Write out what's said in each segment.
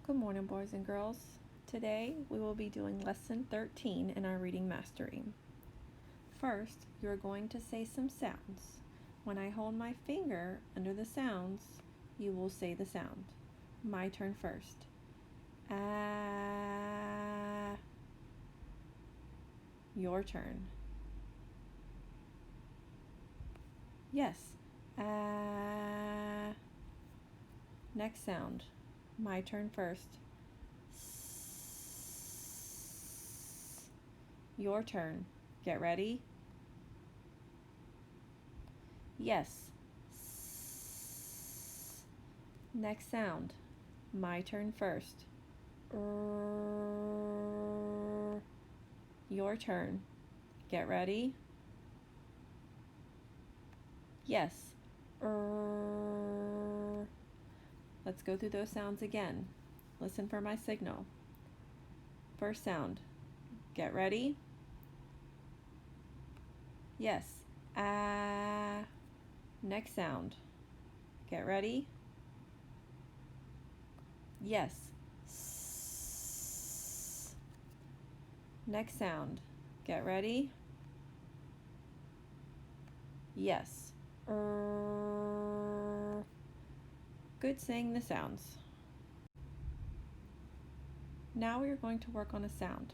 Good morning, boys and girls. Today we will be doing lesson 13 in our reading mastery. First, you are going to say some sounds. When I hold my finger under the sounds, you will say the sound. My turn first. Ah. Your turn. Yes. Ah. Next sound. My turn first. Your turn. Get ready. Yes. Next sound. My turn first. Your turn. Get ready. Yes. Let's go through those sounds again. Listen for my signal. First sound. Get ready. Yes. Ah. Next sound. Get ready. Yes. Next sound. Get ready. Yes. Good saying the sounds. Now we are going to work on a sound.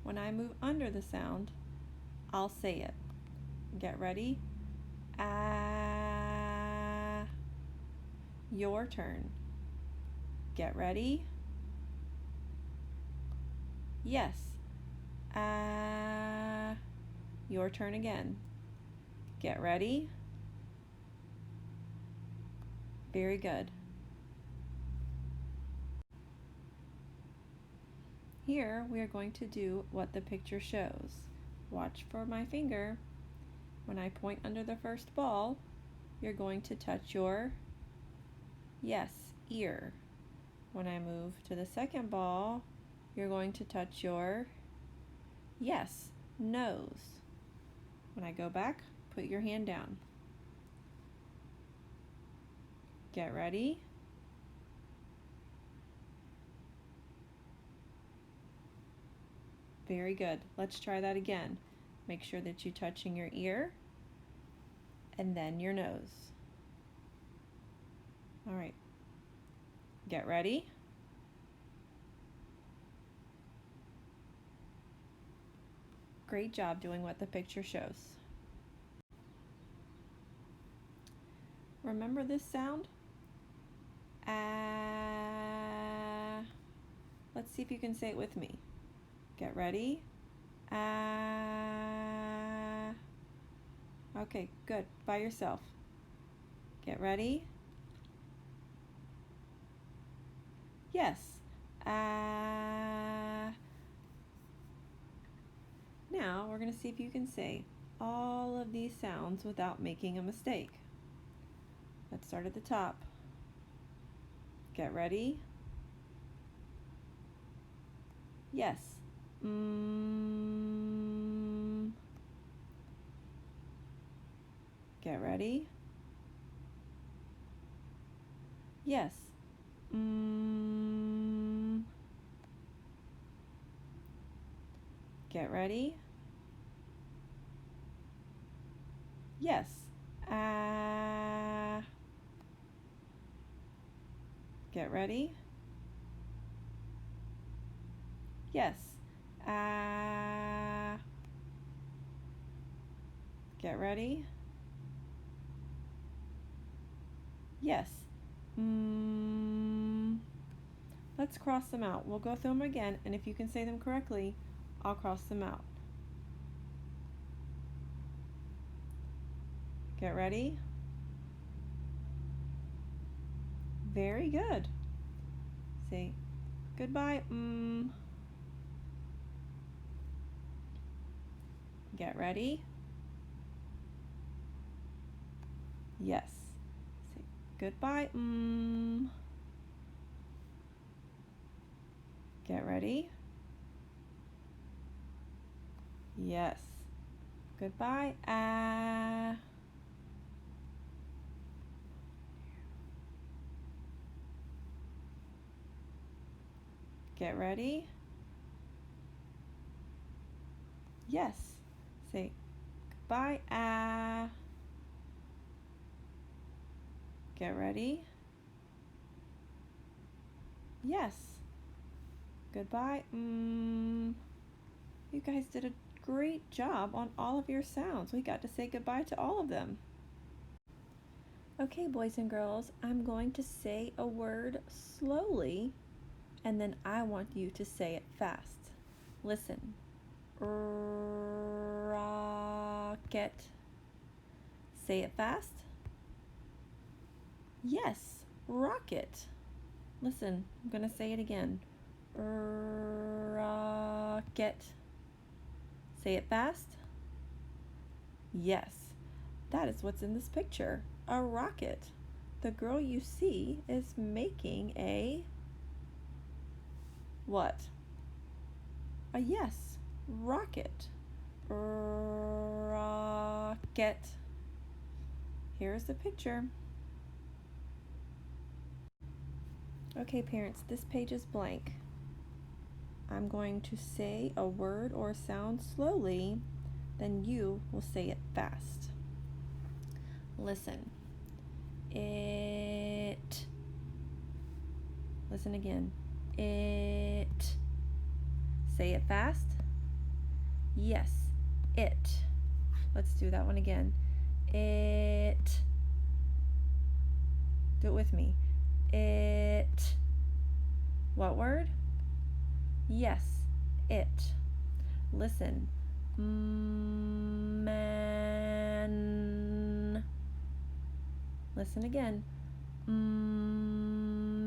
When I move under the sound, I'll say it. Get ready. Ah. Your turn. Get ready. Yes. Ah. Your turn again. Get ready. Very good. Here we are going to do what the picture shows. Watch for my finger. When I point under the first ball, you're going to touch your, yes, ear. When I move to the second ball, you're going to touch your, yes, nose. When I go back, put your hand down. Get ready. Very good. Let's try that again. Make sure that you're touching your ear and then your nose. All right. Get ready. Great job doing what the picture shows. Remember this sound? Ah. Let's see if you can say it with me. Get ready. Ah. Okay, good. By yourself. Get ready. Yes. Ah. Now we're going to see if you can say all of these sounds without making a mistake. Let's start at the top. Get ready. Yes. Get ready. Yes. Get ready. Yes. Ah. Get ready. Yes. Ah. Get ready. Yes. Let's cross them out. We'll go through them again, and if you can say them correctly, I'll cross them out. Get ready. Very good. Say goodbye. Get ready. Yes. Say goodbye. Get ready. Yes. Goodbye. Ah. Get ready. Yes. Say goodbye. Ah. Get ready. Yes. Goodbye. You guys did a great job on all of your sounds. We got to say goodbye to all of them. Okay, boys and girls, I'm going to say a word slowly, and then I want you to say it fast. Listen. Rocket. Say it fast. Yes, rocket. Listen, I'm going to say it again. Rocket. Say it fast. Yes, that is what's in this picture. A rocket. The girl you see is making a what? A yes, rocket. Rocket. Here's the picture. Okay, parents, this page is blank. I'm going to say a word or sound slowly, then you will say it fast. Listen. It. Listen again. It. Say it fast. Yes, it. Let's do that one again. It. Do it with me. It. What word? Yes, it. Listen. Man. Listen again. Man.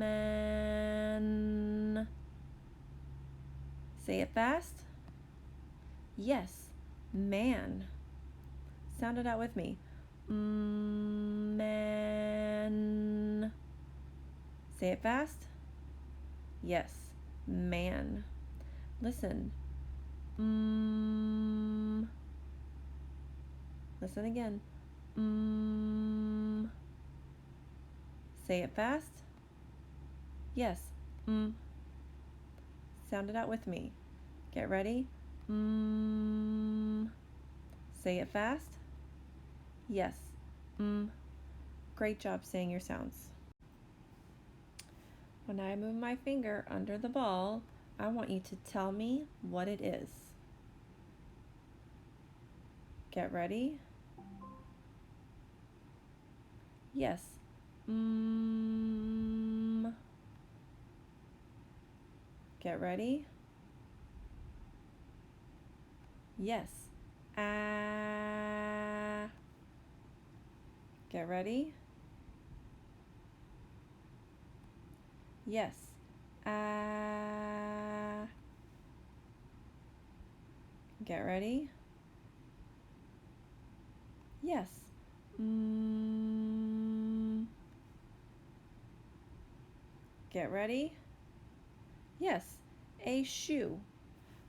Say it fast. Yes, man. Sound it out with me. Man. Say it fast. Yes, man. Listen. Listen again. Say it fast. Yes. Sound it out with me. Get ready. Say it fast. Yes. Great job saying your sounds. When I move my finger under the ball, I want you to tell me what it is. Get ready. Yes. Get ready. Yes. Ah. Get ready. Yes. Ah. Get ready. Yes. Get ready. Yes. A shoe.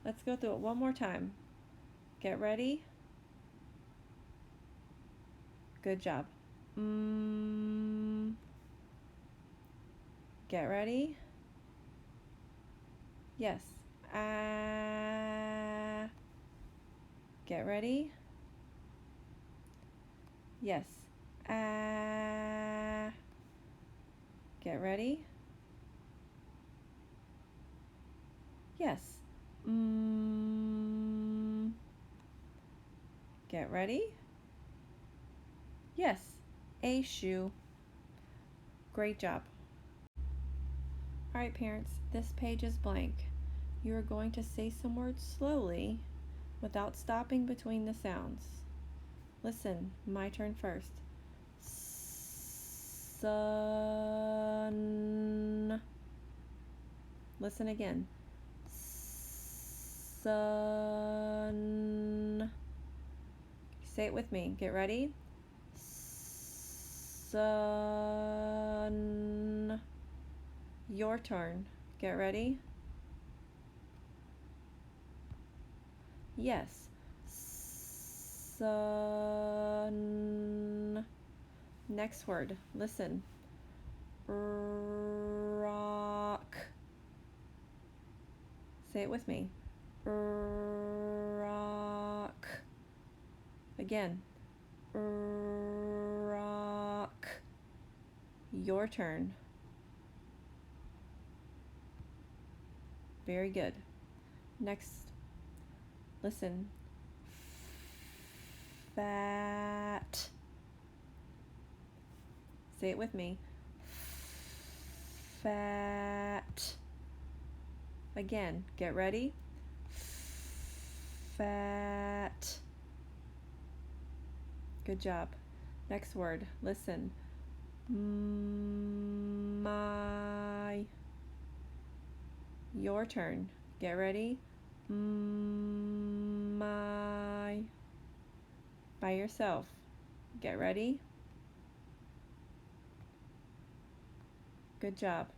Let's go through it one more time. Get ready. Good job. Get ready. Yes. Ah. Get ready. Yes. Ah. Get ready. Yes. Get ready. Yes. A shoe. Great job. Alright, parents, this page is blank. You are going to say some words slowly without stopping between the sounds. Listen, my turn first. Sun. Listen again. Sun. Say it with me. Get ready. Sun. Your turn. Get ready. Yes. Sun. Next word. Listen. Rock. Say it with me. Rock. Again. Rock. Your turn. Very good. Next, listen. Fat. Say it with me. Fat. Again, get ready. Fat. Good job. Next word, listen. My. Your turn. Get ready. My. By yourself. Get ready. Good job.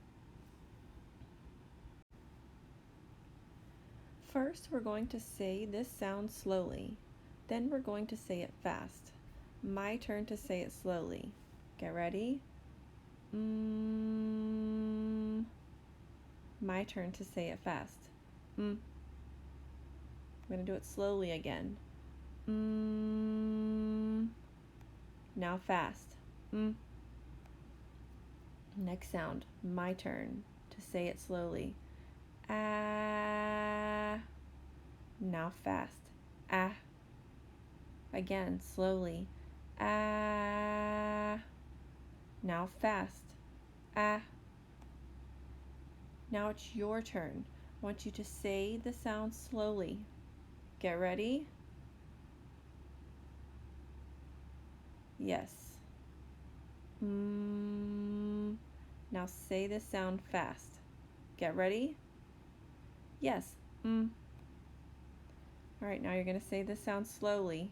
First, we're going to say this sound slowly. Then we're going to say it fast. My turn to say it slowly. Get ready. My turn to say it fast. I'm going to do it slowly again. Now fast. Next sound. My turn to say it slowly. Ah. Now fast. Ah. Again, slowly. Ah. Now fast. Ah. Now it's your turn. I want you to say the sound slowly. Get ready? Yes. Now say this sound fast. Get ready? Yes. All right, now you're going to say this sound slowly.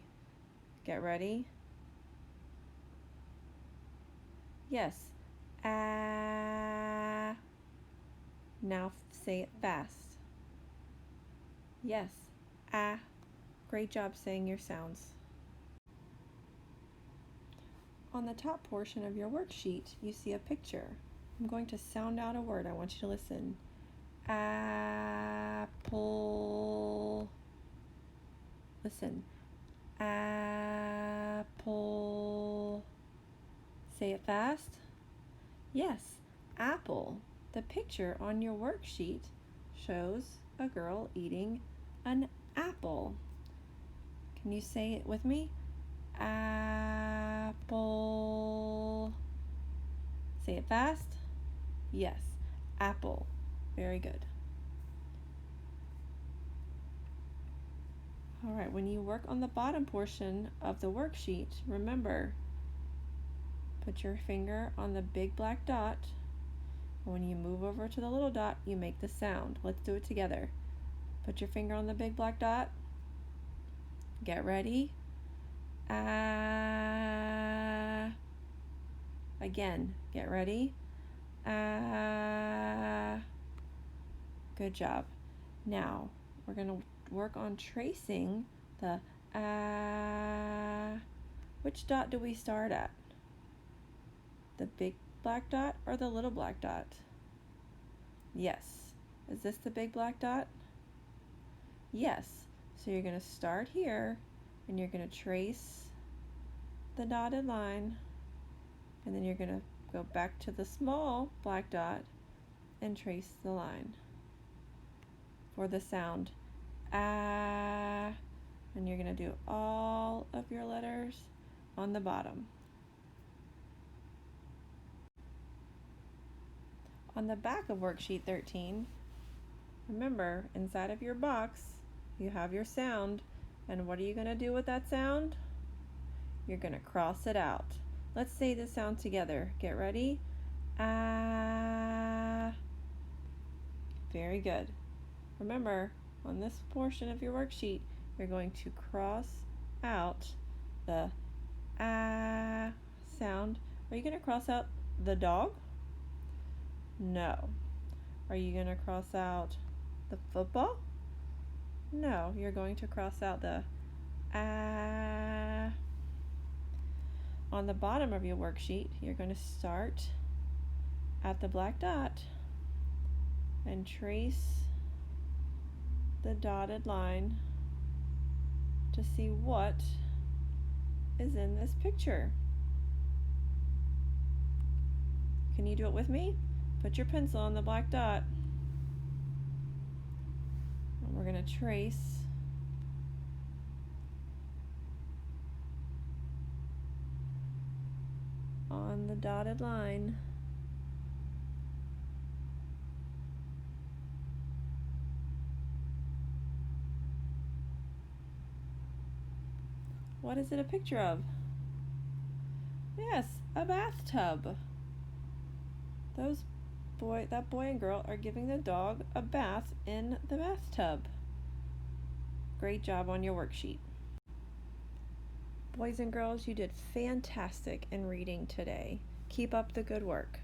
Get ready? Yes. Ah. Now say it fast. Yes. Ah. Great job saying your sounds. On the top portion of your worksheet, you see a picture. I'm going to sound out a word. I want you to listen. Apple. Listen. Apple. Say it fast. Yes, apple. The picture on your worksheet shows a girl eating an apple. Can you say it with me? Apple. Say it fast. Yes, apple. Very good. All right, when you work on the bottom portion of the worksheet, remember, put your finger on the big black dot. When you move over to the little dot, you make the sound. Let's do it together. Put your finger on the big black dot. Get ready. Ah. Again, get ready. Ah. Good job. Now, we're going to work on tracing the ah. Which dot do we start at? The big black dot or the little black dot? Yes. Is this the big black dot? Yes. So you're going to start here and you're going to trace the dotted line, and then you're going to go back to the small black dot and trace the line for the sound ah, and you're going to do all of your letters on the bottom. On the back of worksheet 13, remember, inside of your box you have your sound, and what are you going to do with that sound? You're going to cross it out. Let's say this sound together. Get ready. Ah. Very good. Remember, on this portion of your worksheet, you're going to cross out the ah sound. Are you going to cross out the dog? No. Are you going to cross out the football? No, you're going to cross out the ah. On the bottom of your worksheet, you're going to start at the black dot and trace the dotted line to see what is in this picture. Can you do it with me? Put your pencil on the black dot. And we're going to trace on the dotted line. What is it a picture of? Yes, a bathtub. That boy and girl are giving the dog a bath in the bathtub. Great job on your worksheet. Boys and girls, you did fantastic in reading today. Keep up the good work.